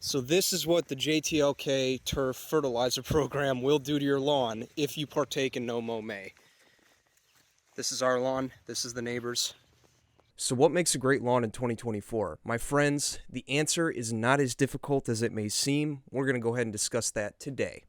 So this is what the JTLK turf fertilizer program will do to your lawn if you partake in No Mow May. This is our lawn, this is the neighbors. So what makes a great lawn in 2024? My friends, the answer is not as difficult as it may seem. We're going to go ahead and discuss that today.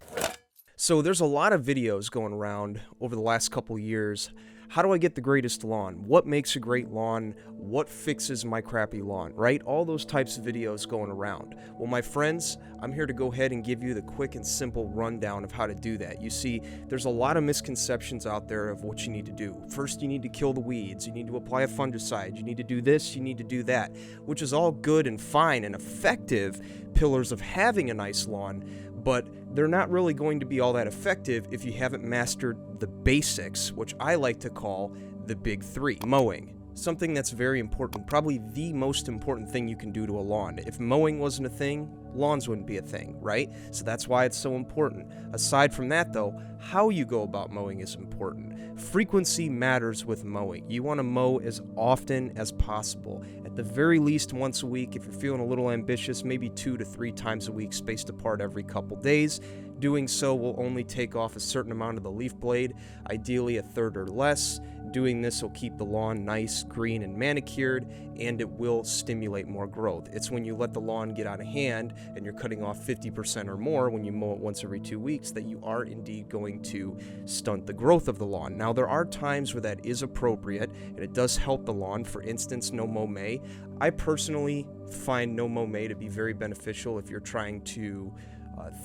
So there's a lot of videos going around over the last couple years. How do I get the greatest lawn? What makes a great lawn? What fixes my crappy lawn, right? All those types of videos going around. Well, my friends, I'm here to go ahead and give you the quick and simple rundown of how to do that. You see, there's a lot of misconceptions out there of what you need to do. First, you need to kill the weeds. You need to apply a fungicide. You need to do this. You need to do that, which is all good and fine and effective pillars of having a nice lawn, but they're not really going to be all that effective if you haven't mastered the basics, which I like to call the big three. Mowing. Something that's very important, probably the most important thing you can do to a lawn. If mowing wasn't a thing, lawns wouldn't be a thing, right? So that's why it's so important. Aside from that though, how you go about mowing is important. Frequency matters with mowing. You want to mow as often as possible. At the very least once a week. If you're feeling a little ambitious, maybe 2 to 3 times a week, spaced apart every couple days. Doing so will only take off a certain amount of the leaf blade, ideally a third or less. Doing this will keep the lawn nice, green, and manicured, and it will stimulate more growth. It's when you let the lawn get out of hand and you're cutting off 50% or more when you mow it once every 2 weeks that you are indeed going to stunt the growth of the lawn. Now, there are times where that is appropriate, and it does help the lawn. For instance, No Mow May. I personally find No Mow May to be very beneficial if you're trying to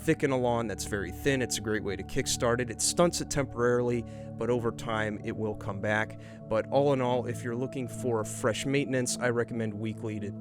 thicken a lawn that's very thin. It's a great way to kickstart it. It stunts it temporarily, but over time it will come back. But all in all, if you're looking for fresh maintenance, I recommend weekly to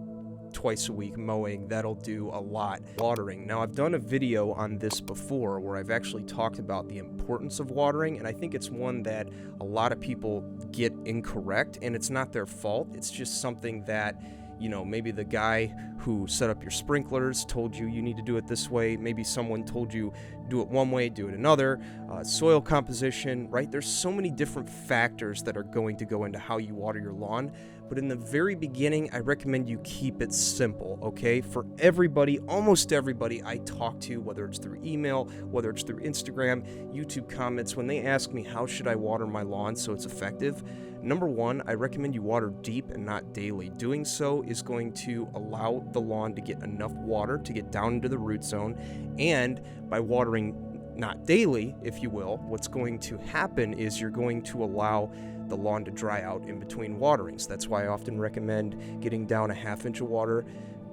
twice a week mowing. That'll do a lot. Watering. Now, I've done a video on this before where I've actually talked about the importance of watering, and I think it's one that a lot of people get incorrect, and it's not their fault. It's just something that, you know, maybe the guy who set up your sprinklers told you you need to do it this way. Maybe someone told you do it one way, do it another. Soil composition, right? There's so many different factors that are going to go into how you water your lawn. But in the very beginning, I recommend you keep it simple, okay? For everybody, almost everybody I talk to, whether it's through email, whether it's through Instagram, YouTube comments, when they ask me how should I water my lawn so it's effective, number one, I recommend you water deep and not daily. Doing so is going to allow the lawn to get enough water to get down into the root zone, and by watering not daily, if you will, what's going to happen is you're going to allow the lawn to dry out in between waterings. That's why I often recommend getting down a ½ inch of water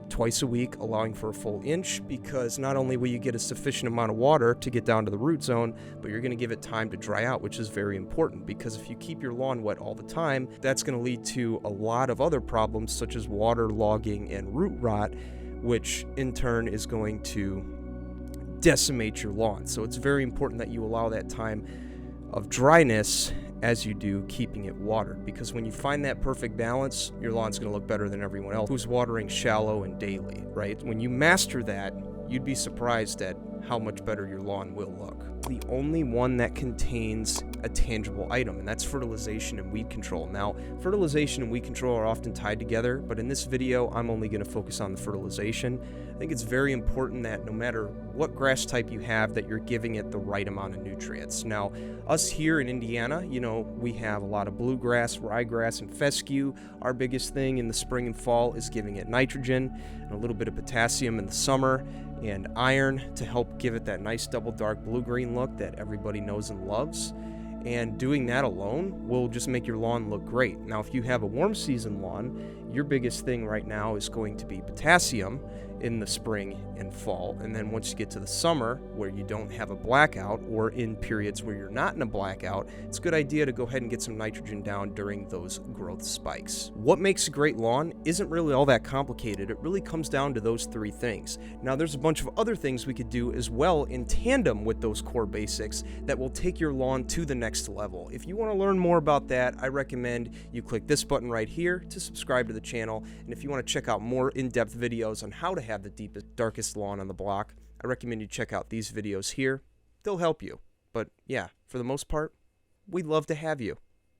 twice a week, allowing for a full inch, because not only will you get a sufficient amount of water to get down to the root zone, but you're going to give it time to dry out, which is very important, because if you keep your lawn wet all the time, that's going to lead to a lot of other problems such as water logging and root rot, which in turn is going to decimate your lawn. So it's very important that you allow that time of dryness as you do keeping it watered, because when you find that perfect balance, your lawn's going to look better than everyone else who's watering shallow and daily, right? When you master that, you'd be surprised at how much better your lawn will look. The only one that contains a tangible item, and that's fertilization and weed control. Now, fertilization and weed control are often tied together, but in this video, I'm only going to focus on the fertilization. I think it's very important that no matter what grass type you have, that you're giving it the right amount of nutrients. Now, us here in Indiana, you know, we have a lot of bluegrass, ryegrass, and fescue. Our biggest thing in the spring and fall is giving it nitrogen and a little bit of potassium in the summer, and iron to help give it that nice double dark blue-green look that everybody knows and loves. And doing that alone will just make your lawn look great. Now, if you have a warm season lawn, your biggest thing right now is going to be potassium in the spring and fall. And then once you get to the summer where you don't have a blackout, or in periods where you're not in a blackout, it's a good idea to go ahead and get some nitrogen down during those growth spikes. What makes a great lawn isn't really all that complicated. It really comes down to those 3 things. Now, there's a bunch of other things we could do as well in tandem with those core basics that will take your lawn to the next level. If you want to learn more about that, I recommend you click this button right here to subscribe to the channel. And if you want to check out more in-depth videos on how to have the deepest, darkest lawn on the block, I recommend you check out these videos here. They'll help you. But yeah, for the most part, we'd love to have you.